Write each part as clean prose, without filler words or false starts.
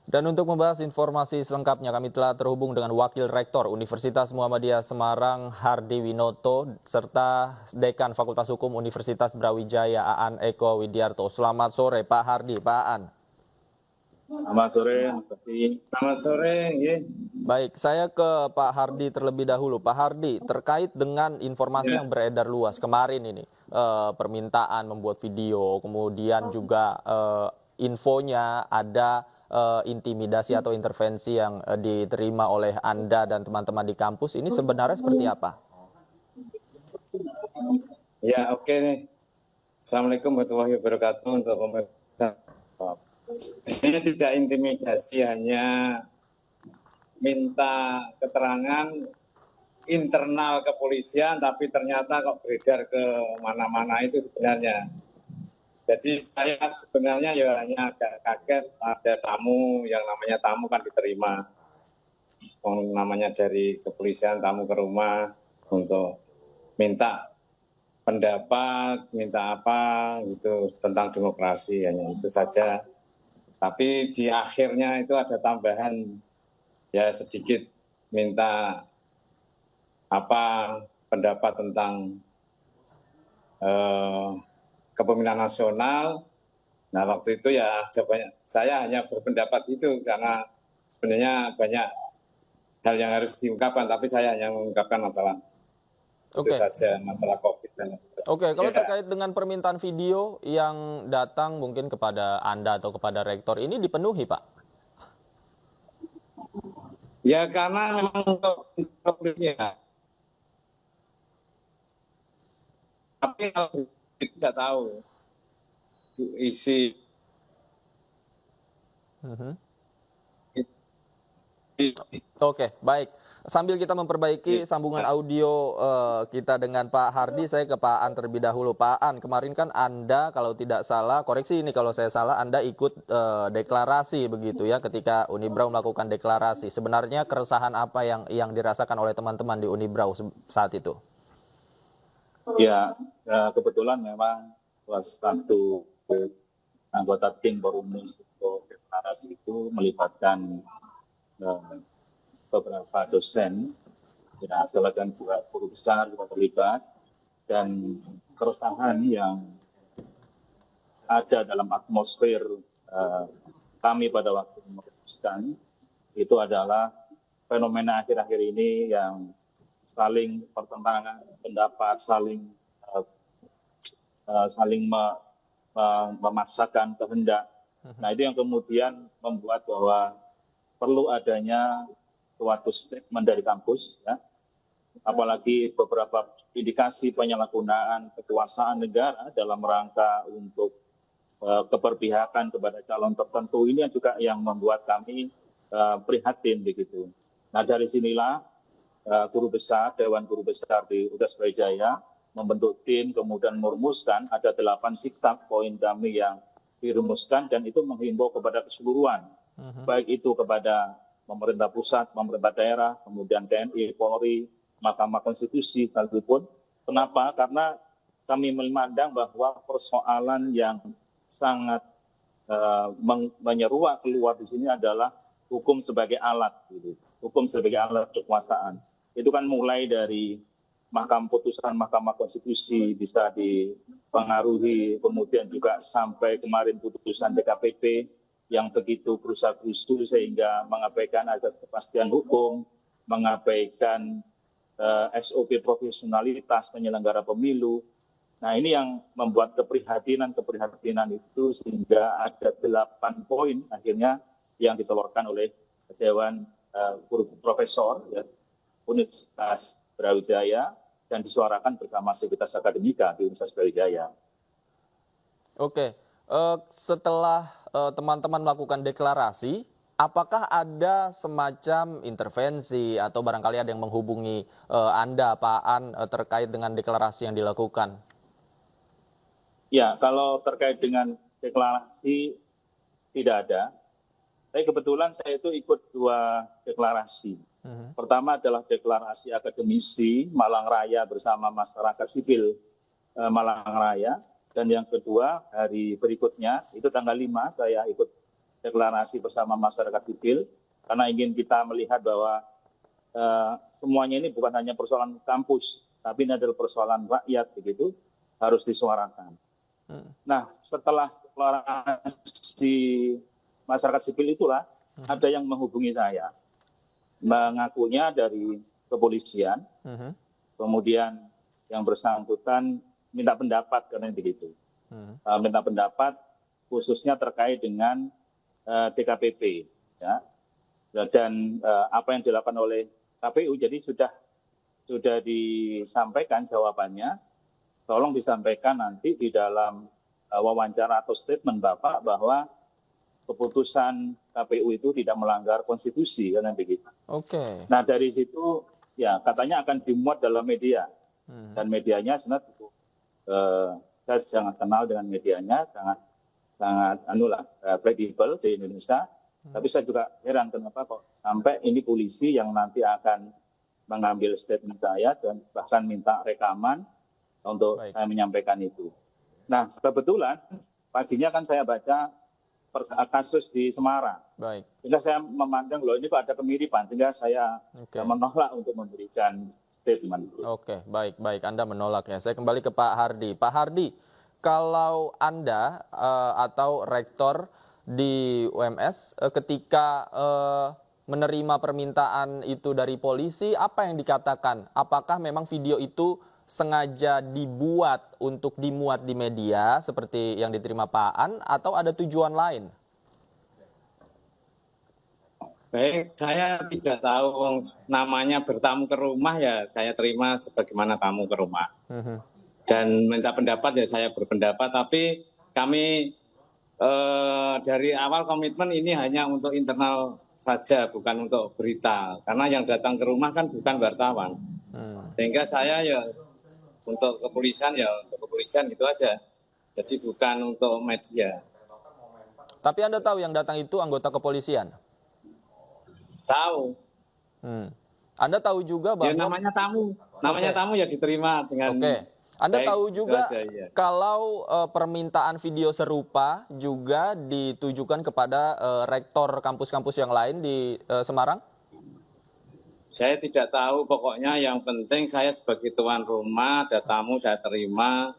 Dan untuk membahas informasi selengkapnya, kami telah terhubung dengan Wakil Rektor Universitas Muhammadiyah Semarang, Hardi Winoto, serta Dekan Fakultas Hukum Universitas Brawijaya, Aan Eko Widiarto. Selamat sore, Pak Hardi, Pak Aan. Selamat sore, Mas Basti. Selamat sore, ya. Baik, saya ke Pak Hardi terlebih dahulu. Pak Hardi, terkait dengan informasi yang beredar luas kemarin ini, permintaan membuat video, kemudian juga infonya ada intimidasi atau intervensi yang diterima oleh Anda dan teman-teman di kampus, ini sebenarnya seperti apa? Ya, oke nih. Assalamualaikum warahmatullahi wabarakatuh untuk pemirsa. Ini tidak intimidasi, hanya minta keterangan internal kepolisian, tapi ternyata kok beredar ke mana-mana itu sebenarnya. Jadi saya sebenarnya ya hanya agak kaget ada tamu, yang namanya tamu kan diterima. Namanya dari kepolisian tamu ke rumah untuk minta pendapat, minta apa gitu tentang demokrasi, hanya itu saja. Tapi di akhirnya itu ada tambahan ya sedikit minta apa pendapat tentang kepemimpinan nasional. Nah waktu itu ya saya hanya berpendapat itu karena sebenarnya banyak hal yang harus diungkapkan, tapi saya hanya mengungkapkan masalah itu saja, masalah COVID. Oke, kalau terkait dengan permintaan video yang datang mungkin kepada Anda atau kepada rektor, ini dipenuhi, Pak? Ya karena memang kepolisian. Tapi kalau tidak tahu isi. Oke, baik. Sambil kita memperbaiki sambungan audio kita dengan Pak Hardi, saya ke Pak Aan terlebih dahulu. Pak Aan, kemarin kan Anda kalau tidak salah, koreksi ini kalau saya salah, Anda ikut deklarasi begitu ya ketika Unibrau melakukan deklarasi. Sebenarnya keresahan apa yang dirasakan oleh teman-teman di Unibrau saat itu? Ya, kebetulan memang salah satu anggota tim Forum untuk deklarasi itu melibatkan beberapa dosen, tidak salah dan juga guru besar juga terlibat, dan keresahan yang ada dalam atmosfer kami pada waktu memutuskan itu adalah fenomena akhir-akhir ini yang saling pertentangan pendapat, saling memaksakan kehendak. Nah itu yang kemudian membuat bahwa perlu adanya suatu statement dari kampus, ya. Apalagi beberapa indikasi penyalahgunaan kekuasaan negara dalam rangka untuk keberpihakan kepada calon tertentu, ini juga yang membuat kami prihatin begitu. Nah dari sinilah guru besar, Dewan Guru Besar di Universitas Brawijaya membentuk tim, kemudian merumuskan ada 8 sikap poin kami yang dirumuskan, dan itu menghimbau kepada keseluruhan, baik itu kepada pemerintah pusat, pemerintah daerah, kemudian TNI, Polri, Mahkamah Konstitusi, sekalipun. Kenapa? Karena kami memandang bahwa persoalan yang sangat menyeruak keluar di sini adalah hukum sebagai alat, gitu. Hukum sebagai alat kekuasaan. Itu kan mulai dari putusan Mahkamah Konstitusi bisa dipengaruhi, kemudian juga sampai kemarin putusan DKPP yang begitu kerusak-kerusu sehingga mengabaikan asas kepastian hukum, mengabaikan SOP profesionalitas penyelenggara pemilu. Nah ini yang membuat keprihatinan itu sehingga ada 8 poin akhirnya yang ditelurkan oleh Dewan Guru Profesor ya, Universitas Brawijaya dan disuarakan bersama Sivitas Akademika di Universitas Brawijaya. Oke, setelah teman-teman melakukan deklarasi, apakah ada semacam intervensi atau barangkali ada yang menghubungi Anda, Pak Aan, terkait dengan deklarasi yang dilakukan? Ya, kalau terkait dengan deklarasi tidak ada. Tapi kebetulan saya itu ikut 2 deklarasi. Pertama adalah deklarasi akademisi Malang Raya bersama masyarakat sipil Malang Raya. Dan yang kedua hari berikutnya, itu tanggal 5 saya ikut deklarasi bersama masyarakat sipil, karena ingin kita melihat bahwa semuanya ini bukan hanya persoalan kampus, tapi ini adalah persoalan rakyat, begitu, harus disuarakan. Nah, setelah deklarasi masyarakat sipil itulah, ada yang menghubungi saya, mengakunya dari kepolisian, kemudian yang bersangkutan minta pendapat karena begitu. Minta pendapat khususnya terkait dengan DKPP, ya. Dan apa yang dilakukan oleh KPU. Jadi sudah disampaikan jawabannya. Tolong disampaikan nanti di dalam wawancara atau statement Bapak bahwa keputusan KPU itu tidak melanggar konstitusi karena begitu. Oke. Nah, dari situ ya katanya akan dimuat dalam media. Dan medianya sebenarnya saya sangat kenal dengan medianya, sangat kredibel di Indonesia. Tapi saya juga heran kenapa kok sampai ini polisi yang nanti akan mengambil statement saya dan bahkan minta rekaman untuk saya menyampaikan itu. Nah, kebetulan paginya kan saya baca kasus di Semarang. Sehingga saya memandang loh ini kok ada kemiripan, sehingga saya menolak untuk memberikan statement. Oke, baik. Anda menolak ya. Saya kembali ke Pak Hardi. Pak Hardi, kalau Anda atau rektor di UMS ketika menerima permintaan itu dari polisi, apa yang dikatakan? Apakah memang video itu sengaja dibuat untuk dimuat di media seperti yang diterima Pak An, atau ada tujuan lain? Baik, saya tidak tahu namanya bertamu ke rumah ya saya terima sebagaimana tamu ke rumah. Dan minta pendapat ya saya berpendapat, tapi kami dari awal komitmen ini hanya untuk internal saja, bukan untuk berita. Karena yang datang ke rumah kan bukan wartawan. Sehingga saya ya untuk kepolisian gitu aja. Jadi bukan untuk media. Tapi Anda tahu yang datang itu anggota kepolisian? Tahu. Anda tahu juga bahwa... Ya namanya tamu ya diterima dengan... Oke. Anda baik, tahu juga aja, ya. Kalau permintaan video serupa juga ditujukan kepada rektor kampus-kampus yang lain di Semarang? Saya tidak tahu, pokoknya yang penting saya sebagai tuan rumah, ada tamu saya terima,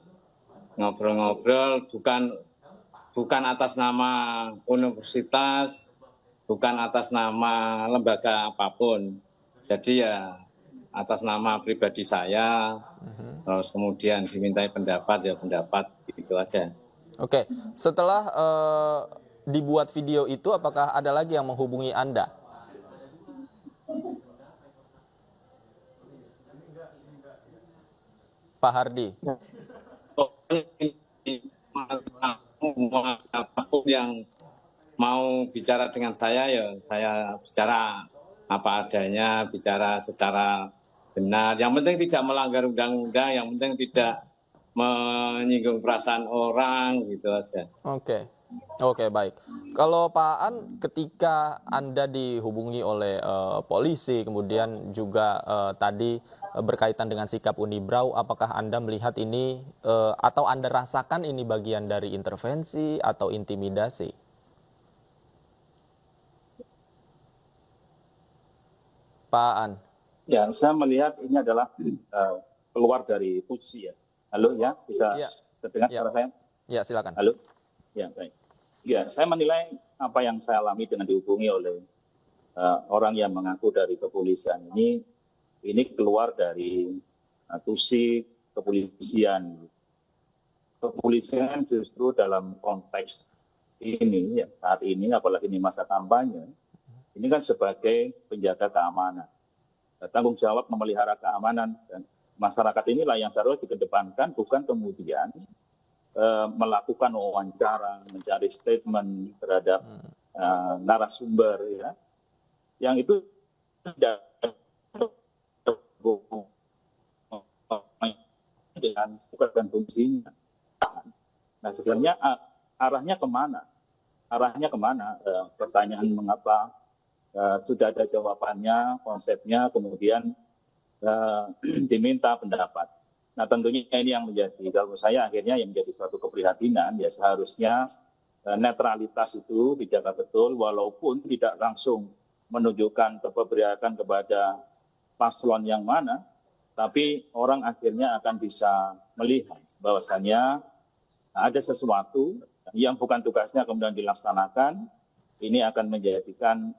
ngobrol-ngobrol, bukan atas nama universitas, bukan atas nama lembaga apapun. Jadi ya atas nama pribadi saya, terus kemudian dimintai pendapat, ya pendapat, gitu aja. Oke, setelah dibuat video itu, apakah ada lagi yang menghubungi Anda? Pak Hardi. Siapapun yang mau bicara dengan saya, ya saya bicara apa adanya, bicara secara benar. Yang penting tidak melanggar undang-undang, yang penting tidak menyinggung perasaan orang, gitu aja. Oke, baik. Kalau Pak An, ketika Anda dihubungi oleh polisi, kemudian juga tadi berkaitan dengan sikap Unibrau, apakah Anda melihat ini atau Anda rasakan ini bagian dari intervensi atau intimidasi? Pak An. Ya, saya melihat ini adalah keluar dari tusi ya. Halo ya, bisa terdengar suara saya? Ya, silakan. Halo. Ya, baik. Ya, saya menilai apa yang saya alami dengan dihubungi oleh orang yang mengaku dari kepolisian ini keluar dari tusi kepolisian. Kepolisian justru dalam konteks ini, ya, saat ini, apalagi ini masa kampanye, ini kan sebagai penjaga keamanan. Tanggung jawab memelihara keamanan dan masyarakat inilah yang seharusnya dikedepankan, bukan kemudian melakukan wawancara, mencari statement terhadap narasumber, ya, yang itu tidak dengan bukan fungsinya. Nah, sebenarnya arahnya kemana? Pertanyaan mengapa sudah ada jawabannya, konsepnya, kemudian diminta pendapat. Nah, tentunya ini yang menjadi, kalau saya akhirnya yang menjadi suatu keprihatinan, ya seharusnya netralitas itu dijaga betul, walaupun tidak langsung menunjukkan keberpihakan kepada paslon yang mana, tapi orang akhirnya akan bisa melihat bahwasannya ada sesuatu yang bukan tugasnya kemudian dilaksanakan, ini akan menjadikan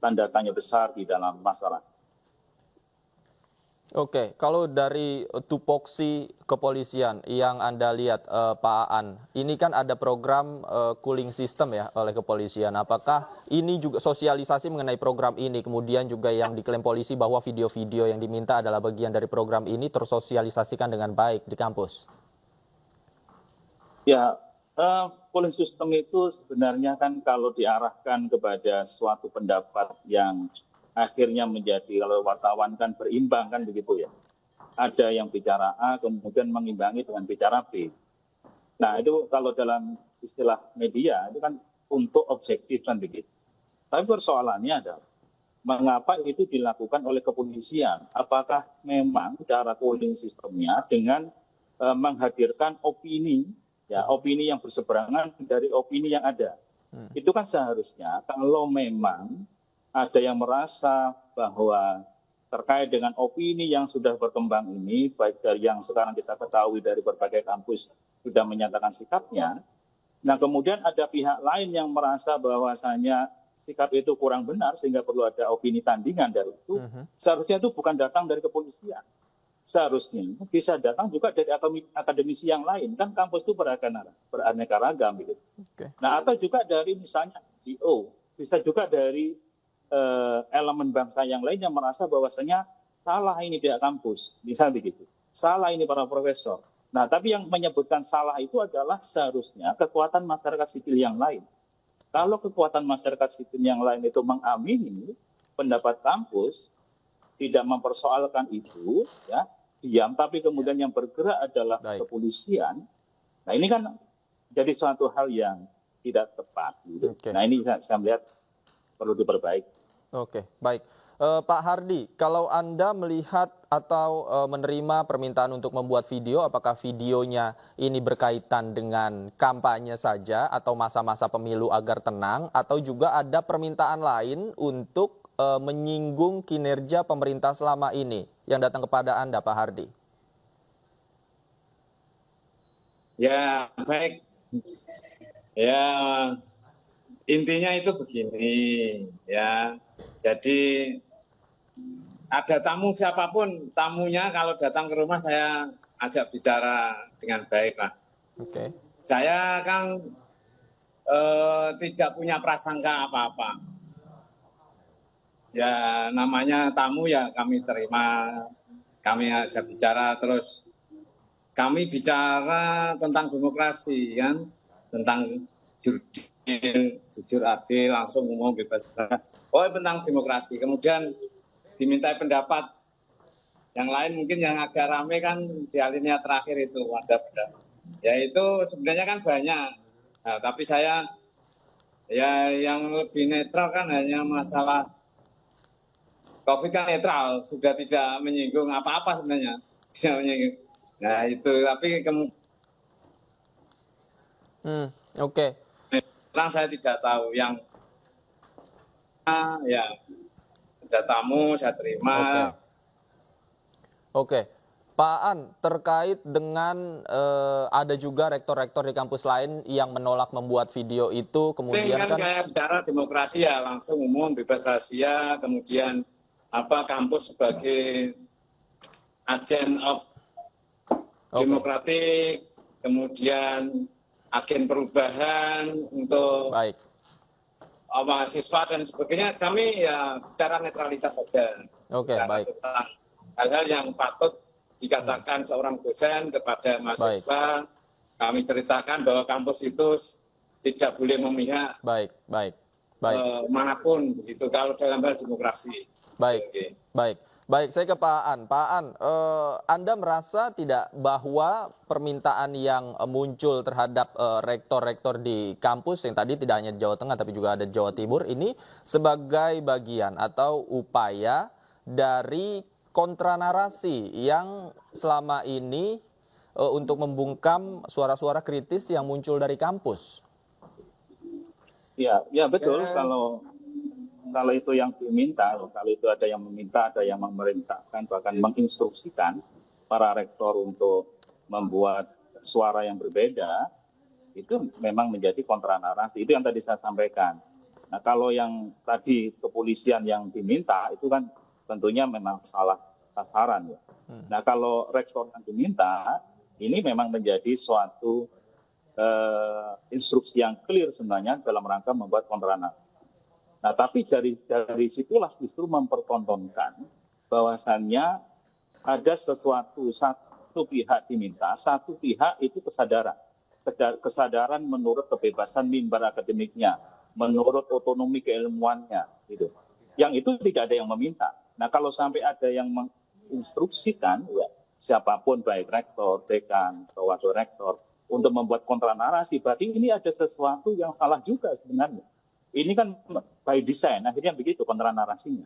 tanda tanya besar di dalam masyarakat. Oke, kalau dari tupoksi kepolisian yang Anda lihat, Pak Aan, ini kan ada program cooling system ya oleh kepolisian. Apakah ini juga sosialisasi mengenai program ini, kemudian juga yang diklaim polisi bahwa video-video yang diminta adalah bagian dari program ini tersosialisasikan dengan baik di kampus? Ya, cooling system itu sebenarnya kan kalau diarahkan kepada suatu pendapat yang akhirnya menjadi, kalau wartawan kan berimbang kan begitu ya. Ada yang bicara A kemudian mengimbangi dengan bicara B. Nah itu kalau dalam istilah media itu kan untuk objektif kan begitu. Tapi persoalannya adalah mengapa itu dilakukan oleh kepolisian? Apakah memang cara cooling sistemnya dengan menghadirkan opini, ya opini yang berseberangan dari opini yang ada? Itu kan seharusnya kalau memang ada yang merasa bahwa terkait dengan opini yang sudah berkembang ini, baik dari yang sekarang kita ketahui dari berbagai kampus sudah menyatakan sikapnya, nah kemudian ada pihak lain yang merasa bahwasanya sikap itu kurang benar sehingga perlu ada opini tandingan dari itu, seharusnya itu bukan datang dari kepolisian. Seharusnya bisa datang juga dari akademisi yang lain, kan kampus itu beraneka ragam gitu. Nah atau juga dari misalnya NGO, bisa juga dari elemen bangsa yang lain yang merasa bahwasanya salah ini pihak kampus, bisa begitu. Salah ini para profesor. Nah, tapi yang menyebutkan salah itu adalah seharusnya kekuatan masyarakat sipil yang lain. Kalau kekuatan masyarakat sipil yang lain itu mengamini pendapat kampus, tidak mempersoalkan itu, ya, diam, tapi kemudian yang bergerak adalah kepolisian. Nah, ini kan jadi suatu hal yang tidak tepat. Gitu. Nah, ini saya melihat perlu diperbaiki. Oke, baik. Pak Hardi, kalau Anda melihat atau menerima permintaan untuk membuat video, apakah videonya ini berkaitan dengan kampanye saja atau masa-masa pemilu agar tenang, atau juga ada permintaan lain untuk menyinggung kinerja pemerintah selama ini yang datang kepada Anda, Pak Hardi? Ya, baik. Ya, intinya itu begini, ya. Jadi ada tamu siapapun, tamunya kalau datang ke rumah saya ajak bicara dengan baik lah. Saya kan tidak punya prasangka apa-apa. Ya namanya tamu ya kami terima, kami ajak bicara, terus kami bicara tentang demokrasi kan, tentang jujur adil, langsung umum, bebas. Oh tentang demokrasi. Kemudian dimintai pendapat yang lain, mungkin yang agak rame kan di alinea terakhir itu ada pendapat. Ya itu sebenarnya kan banyak. Nah, tapi saya ya yang lebih netral kan hanya masalah COVID kan netral, sudah tidak menyinggung apa-apa sebenarnya. Tidak menyinggung. Nah itu, tapi Oke. Saya tidak tahu yang ya ada tamu saya terima. Oke. Pak Aan, terkait dengan ada juga rektor-rektor di kampus lain yang menolak membuat video itu, kemudian kan kayak bicara demokrasi ya langsung umum, bebas rahasia, kemudian kampus sebagai agent of demokratik, kemudian agen perubahan untuk mahasiswa dan sebagainya, kami ya bicara netralitas saja. Baik. Hal-hal yang patut dikatakan seorang dosen kepada mahasiswa, kami ceritakan bahwa kampus itu tidak boleh memihak manapun begitu kalau dalam hal demokrasi. Baik, saya ke Pak Aan. Pak Aan, Anda merasa tidak bahwa permintaan yang muncul terhadap rektor-rektor di kampus yang tadi tidak hanya di Jawa Tengah tapi juga ada di Jawa Timur ini sebagai bagian atau upaya dari kontranarasi yang selama ini untuk membungkam suara-suara kritis yang muncul dari kampus? Ya betul. Kalau itu yang diminta, kalau itu ada yang meminta, ada yang memerintahkan, bahkan menginstruksikan para rektor untuk membuat suara yang berbeda, itu memang menjadi kontra narasi. Itu yang tadi saya sampaikan. Nah, kalau yang tadi kepolisian yang diminta, itu kan tentunya memang salah sasaran ya. Nah, kalau rektor yang diminta, ini memang menjadi suatu instruksi yang clear sebenarnya dalam rangka membuat kontra narasi. Nah, tapi dari situlah justru mempertontonkan bahwasannya ada satu pihak diminta, satu pihak itu kesadaran menurut kebebasan mimbar akademiknya, menurut otonomi keilmuannya, gitu. Yang itu tidak ada yang meminta. Nah, kalau sampai ada yang menginstruksikan, ya, siapapun baik rektor, dekan, atau wakil rektor untuk membuat kontra narasi, berarti ini ada sesuatu yang salah juga sebenarnya. Ini kan by design, akhirnya begitu kontra narasinya.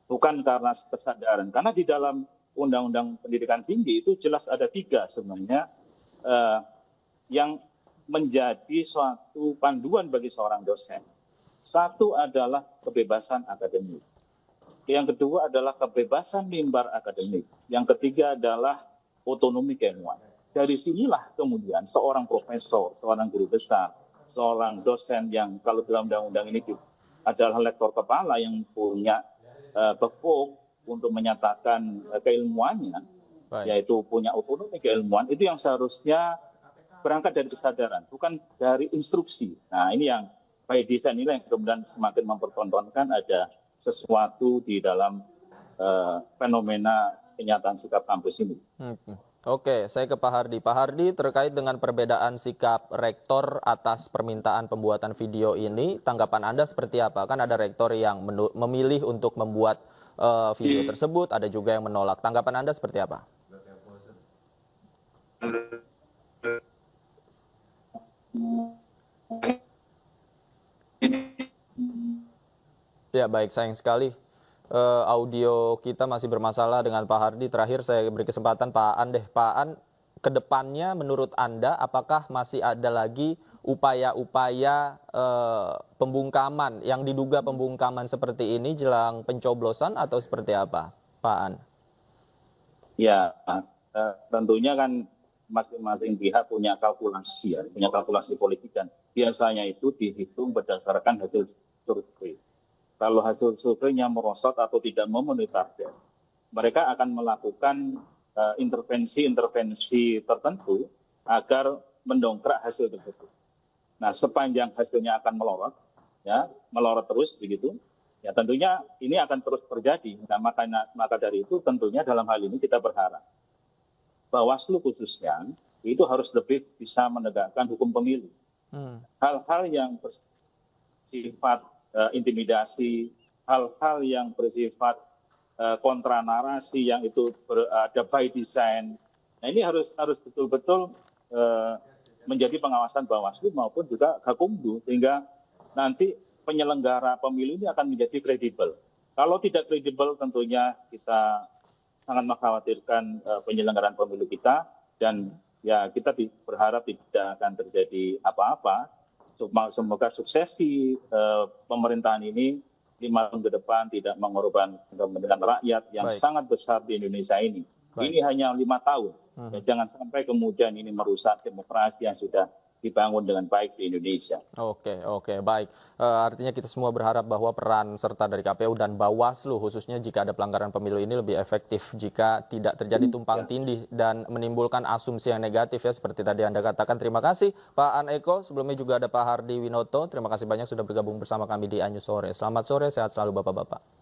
Bukan karena kesadaran. Karena di dalam Undang-Undang Pendidikan Tinggi itu jelas ada 3 sebenarnya yang menjadi suatu panduan bagi seorang dosen. Satu adalah kebebasan akademik. Yang kedua adalah kebebasan mimbar akademik. Yang ketiga adalah otonomi keilmuan. Dari sinilah kemudian seorang profesor, seorang guru besar, seorang dosen yang kalau dalam undang-undang ini adalah lektor kepala yang punya bekuk untuk menyatakan keilmuannya, yaitu punya otonomi keilmuan, itu yang seharusnya berangkat dari kesadaran, bukan dari instruksi. Nah, ini yang by design ini yang kemudian semakin mempertontonkan ada sesuatu di dalam fenomena kenyataan sikap kampus ini. Oke, saya ke Pak Hardi. Pak Hardi, terkait dengan perbedaan sikap rektor atas permintaan pembuatan video ini, tanggapan Anda seperti apa? Kan ada rektor yang memilih untuk membuat video tersebut, ada juga yang menolak. Tanggapan Anda seperti apa? Ya, baik, sayang sekali. Audio kita masih bermasalah dengan Pak Hardi. Terakhir saya beri kesempatan Pak An deh. Pak An, ke depannya menurut Anda apakah masih ada lagi upaya-upaya pembungkaman yang diduga pembungkaman seperti ini jelang pencoblosan atau seperti apa, Pak An? Ya, tentunya kan masing-masing pihak punya kalkulasi ya, punya kalkulasi politik dan biasanya itu dihitung berdasarkan hasil survei. Kalau hasil surveinya merosot atau tidak memenuhi target, mereka akan melakukan intervensi tertentu agar mendongkrak hasil tersebut. Nah, sepanjang hasilnya akan melorot terus begitu, ya tentunya ini akan terus terjadi. Nah, maka dari itu tentunya dalam hal ini kita berharap Bawaslu khususnya itu harus lebih bisa menegakkan hukum pemilu. Hal-hal yang bersifat intimidasi, hal-hal yang bersifat kontra narasi yang itu ada by design. Nah, ini harus betul-betul menjadi pengawasan Bawaslu maupun juga Gakumdu sehingga nanti penyelenggara pemilu ini akan menjadi kredibel. Kalau tidak kredibel tentunya kita sangat mengkhawatirkan penyelenggaraan pemilu kita dan ya kita berharap tidak akan terjadi apa-apa. Semoga suksesi pemerintahan ini 5 tahun ke depan tidak mengorbankan kepentingan rakyat yang sangat besar di Indonesia ini. Ini hanya 5 tahun. Ya, jangan sampai kemudian ini merusak demokrasi yang sudah dibangun dengan baik di Indonesia. Oke, baik. Artinya kita semua berharap bahwa peran serta dari KPU dan Bawaslu khususnya jika ada pelanggaran pemilu ini lebih efektif jika tidak terjadi tumpang tindih dan menimbulkan asumsi yang negatif ya seperti tadi Anda katakan. Terima kasih Pak An Eko. Sebelumnya juga ada Pak Hardi Winoto. Terima kasih banyak sudah bergabung bersama kami di Anyus Sore. Selamat sore, sehat selalu Bapak-bapak.